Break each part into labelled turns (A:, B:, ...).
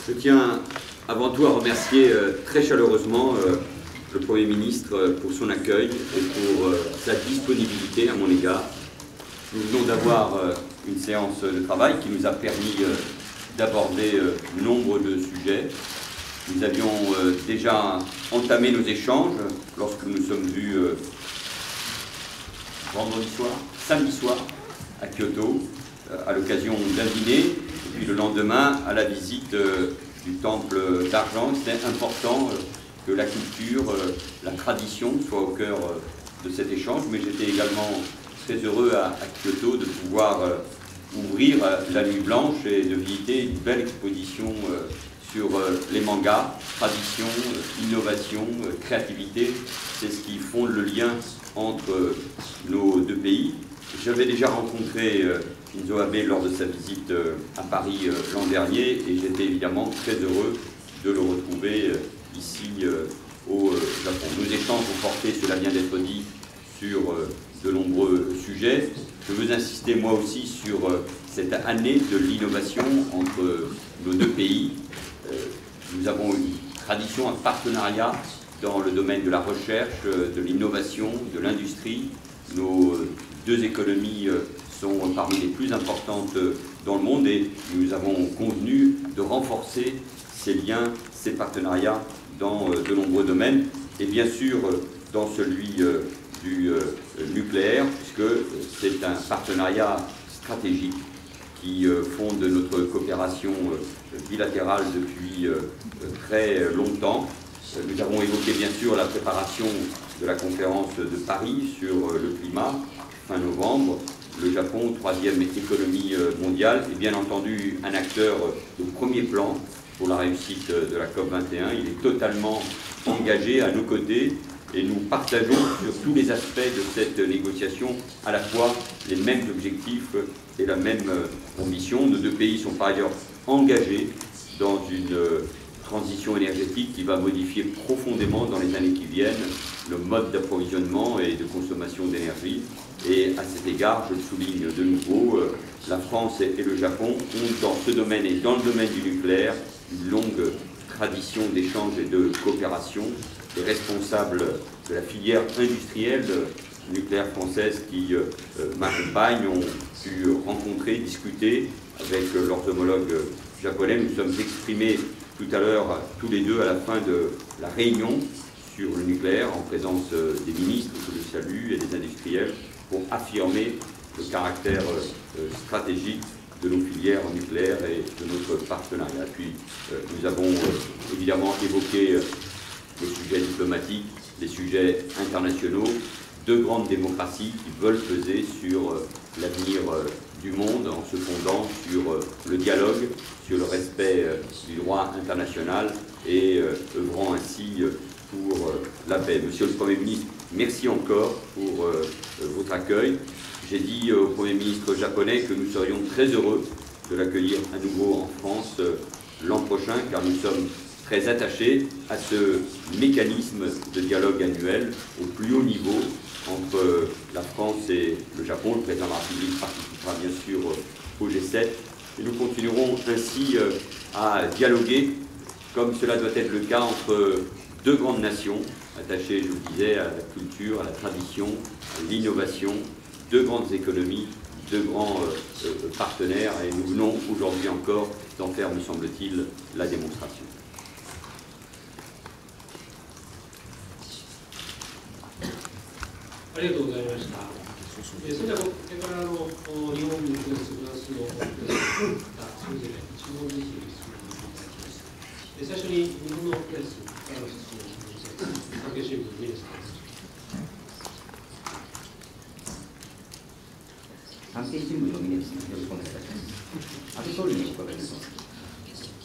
A: Je tiens avant tout à remercier très chaleureusement le Premier ministre pour son accueil et pour sa disponibilité à mon égard. Nous venons d'avoir une séance de travail qui nous a permis d'aborder nombre de sujets. Nous avions déjà entamé nos échanges lorsque nous sommes vus samedi soir à Kyoto, à l'occasion d'un dîner, et puis le lendemain à la visite du temple d'argent. C'est important que la culture, la tradition soit au cœur de cet échange, mais j'étais également très heureux à Kyoto de pouvoir ouvrir la nuit blanche et de visiter une belle exposition sur les mangas, tradition, innovation, créativité. C'est ce qui fonde le lien entre nos deux pays. J'avais déjà rencontré Shinzo Abe lors de sa visite à Paris l'an dernier et j'étais évidemment très heureux de le retrouver ici au Japon. Nos échanges ont porté, cela vient d'être dit, sur de nombreux sujets. Je veux insister moi aussi sur cette année de l'innovation entre nos deux pays. Nous avons une tradition, un partenariat dans le domaine de la recherche, de l'innovation, de l'industrie. Nos deux économies sont parmi les plus importantes dans le monde et nous avons convenu de renforcer ces liens, ces partenariats dans de nombreux domaines et bien sûr dans celui du nucléaire, puisque c'est un partenariat stratégique qui fonde notre coopération bilatérale depuis très longtemps. Nous avons évoqué bien sûr la préparation de la conférence de Paris sur le climat, fin novembre. Le Japon, troisième économie mondiale, est bien entendu un acteur de premier plan pour la réussite de la COP21. Il est totalement engagé à nos côtés et nous partageons sur tous les aspects de cette négociation à la fois les mêmes objectifs et la même ambition. Nos deux pays sont par ailleurs engagés dans une transition énergétique qui va modifier profondément dans les années qui viennent le mode d'approvisionnement et de consommation d'énergie. Et à cet égard, je le souligne de nouveau, la France et le Japon ont dans ce domaine et dans le domaine du nucléaire une longue tradition d'échange et de coopération. Les responsables de la filière industrielle nucléaire française qui m'accompagnent ont pu rencontrer, discuter avec leurs homologues japonais. Nous sommes exprimés tout à l'heure, tous les deux, à la fin de la réunion sur le nucléaire, en présence des ministres, que je salue, et des industriels, pour affirmer le caractère stratégique de nos filières nucléaires et de notre partenariat. Puis nous avons évidemment évoqué les sujets diplomatiques, les sujets internationaux, deux grandes démocraties qui veulent peser sur l'avenir du monde en se fondant sur le dialogue, sur le respect du droit international et œuvrant ainsi pour la paix. Monsieur le Premier ministre, merci encore pour votre accueil. J'ai dit au Premier ministre japonais que nous serions très heureux de l'accueillir à nouveau en France l'an prochain, car nous sommes très attachés à ce mécanisme de dialogue annuel au plus haut niveau entre la France et le Japon. Le président de la République participera bien sûr au G7 et nous continuerons ainsi à dialoguer comme cela doit être le cas entre deux grandes nations attachées, je vous le disais, à la culture, à la tradition, à l'innovation, deux grandes économies, deux grands partenaires et nous venons aujourd'hui encore d'en faire, me semble-t-il, la démonstration.
B: Merci beaucoup. それではこれから日本にフランスのそれぞれ一問ずつ質問をいただきました。最初に日本のプレスからの質問を産経新聞の峰さんです。
C: 産経新聞の峰です。よろしくお願いいたします。安倍総理にお伺いします。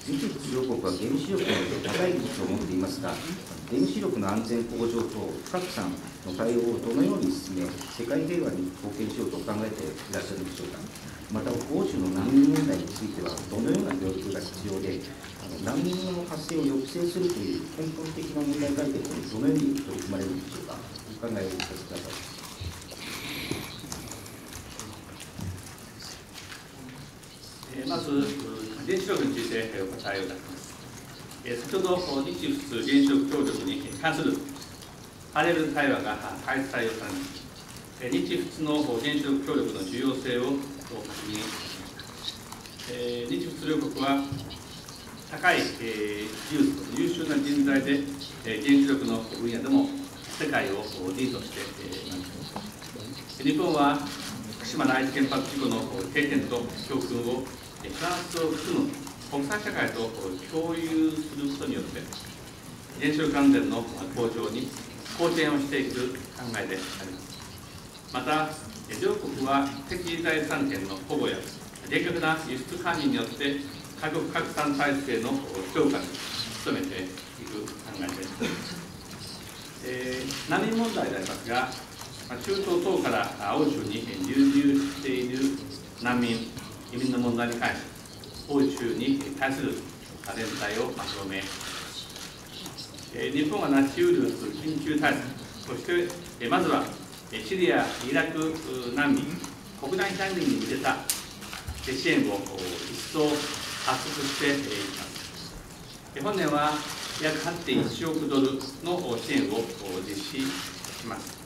C: 日中両国は原子力の高い技術を持っていますが、原子力の安全向上と不拡散の対応をどのように進め、世界平和に貢献しようと考えていらっしゃるでしょうか。また、欧州の難民問題については、どのような協力が必要で、難民の発生を抑制するという根本的な問題解決にどのように取り組まれるでしょうか。お考えをお聞かせください。
D: まず原子力についてお答えをいたします。先ほど日仏原子力協力に関するパネル対話が開催をされました。日仏の原子力協力の重要性を確認しました。日仏両国は高い優秀な人材で原子力の分野でも世界をリードしています。日本は福島第一原発事故の経験と教訓をフランスを含む国際社会と共有することによって原子力安全の向上に貢献をしていく考えであります。また両国は知的財産権の保護や厳格な輸出管理によって家国拡散体制の強化に努めていく考えです。難民問題でありますが、中東等から欧州に流入している難民、移民の問題に関し、欧州に対する連帯をまとめ、日本が成し得る緊急対策、そしてまずはシリア・イラク難民、国内避難民に向けた支援を一層圧縮していきます。本年は約 8.1 億ドルの支援を実施します。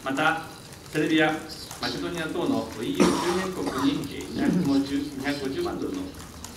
D: また、セルビア、マケドニア等の EU 周辺国に250万ドルの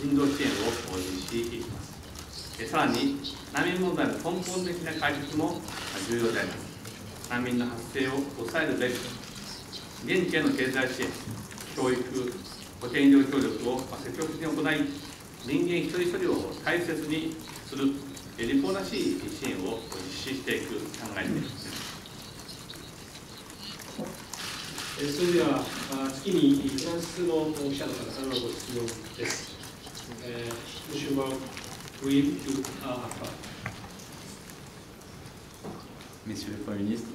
D: 人道支援を実施します。さらに、難民問題の根本的な解決も重要であります。難民の発生を抑えるべく、現地への経済支援、教育、保健医療協力を積極的に行い、人間一人一人を大切にする立法なしい支援を実施していく考えです。
B: それでは次にフランスの記者の方からのご質問です。Monsieur Will, you are
E: Messieurs les Premiers ministres,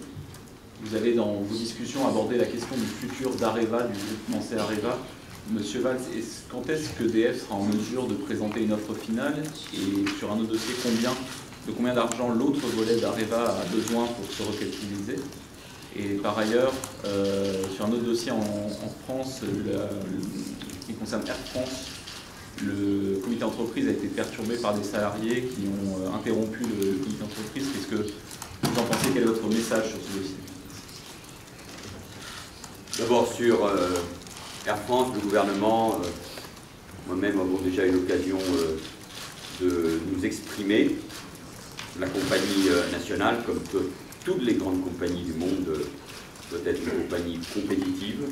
E: vous avez dans vos discussions abordé la question du futur d'Areva, du groupe français Areva. Monsieur Valls, quand est-ce que EDF sera en mesure de présenter une offre finale et sur un autre dossier, de combien d'argent l'autre volet d'Areva a besoin pour se recapitaliser? Et par ailleurs, sur un autre dossier en France, qui concerne Air France, le comité d'entreprise a été perturbé par des salariés qui ont interrompu le comité d'entreprise. Qu'est-ce que vous en pensez? Quel est votre message sur ce dossier?
A: D'abord sur Air France, le gouvernement, moi-même avons déjà eu l'occasion de nous exprimer. La compagnie nationale, comme toutes les grandes compagnies du monde, doit être une compagnie compétitive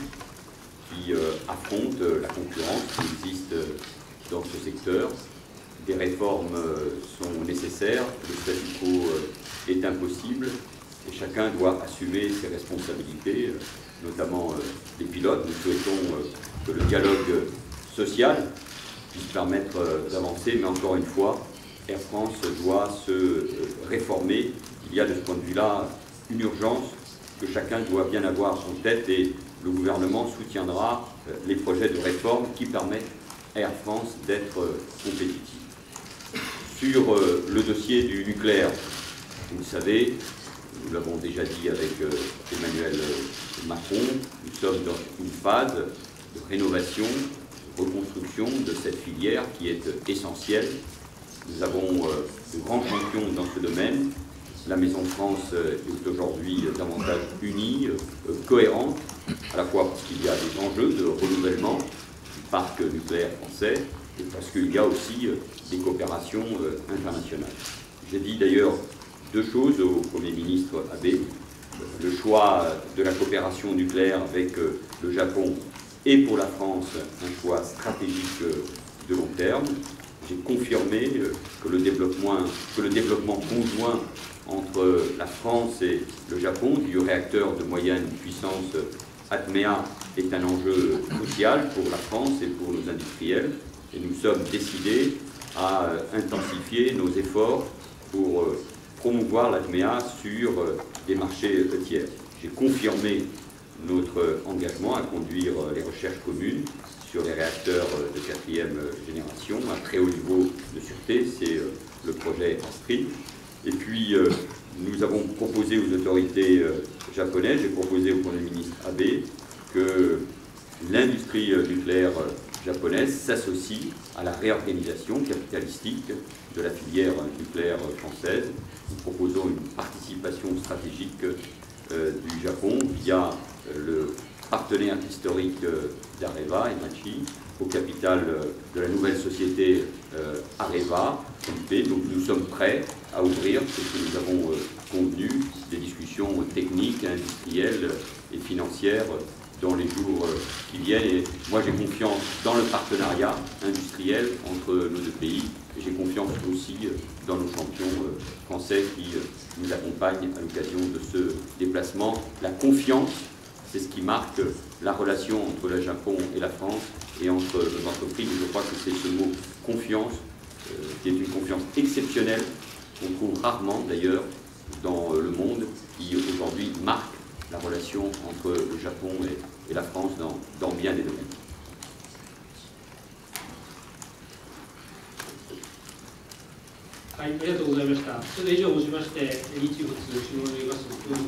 A: qui affronte la concurrence qui existe dans ce secteur. Des réformes sont nécessaires, le statu quo est impossible et chacun doit assumer ses responsabilités, notamment les pilotes. Nous souhaitons que le dialogue social puisse permettre d'avancer, mais encore une fois, Air France doit se réformer. Il y a de ce point de vue-là une urgence que chacun doit bien avoir en tête et le gouvernement soutiendra les projets de réforme qui permettent à Air France d'être compétitif. Sur le dossier du nucléaire, vous le savez, nous l'avons déjà dit avec Emmanuel Macron, nous sommes dans une phase de rénovation, de reconstruction de cette filière qui est essentielle. Nous avons de grands champions dans ce domaine. La Maison France est aujourd'hui davantage unie, cohérente, à la fois parce qu'il y a des enjeux de renouvellement du parc nucléaire français et parce qu'il y a aussi des coopérations internationales. J'ai dit d'ailleurs deux choses au Premier ministre Abe. Le choix de la coopération nucléaire avec le Japon est pour la France un choix stratégique de long terme. J'ai confirmé que le développement conjoint entre la France et le Japon du réacteur de moyenne puissance ATMEA est un enjeu crucial pour la France et pour nos industriels. Et nous sommes décidés à intensifier nos efforts pour promouvoir l'ATMEA sur des marchés tiers. J'ai confirmé notre engagement à conduire les recherches communes sur les réacteurs de 4e génération à très haut niveau de sûreté, c'est le projet Astrid. Et puis nous avons proposé aux autorités japonaises, j'ai proposé au Premier ministre Abe que l'industrie nucléaire japonaise s'associe à la réorganisation capitalistique de la filière nucléaire française. Nous proposons une participation stratégique du Japon via le partenaire historique d'Areva, Emachi, au capital de la nouvelle société Areva, UP. Donc nous sommes prêts à ouvrir ce que nous avons convenu, des discussions techniques, industrielles et financières dans les jours qui viennent. Et moi j'ai confiance dans le partenariat industriel entre nos deux pays et j'ai confiance aussi dans nos champions français qui nous accompagnent à l'occasion de ce déplacement. La confiance, c'est ce qui marque la relation entre le Japon et la France et entre nos entreprises. Et je crois que c'est ce mot confiance qui est une confiance exceptionnelle qu'on trouve rarement d'ailleurs dans le monde, qui aujourd'hui marque la relation entre le Japon et la France dans bien des domaines.
B: はい、ありがとうございました。それで以上をもちまして、日仏首脳のいます協議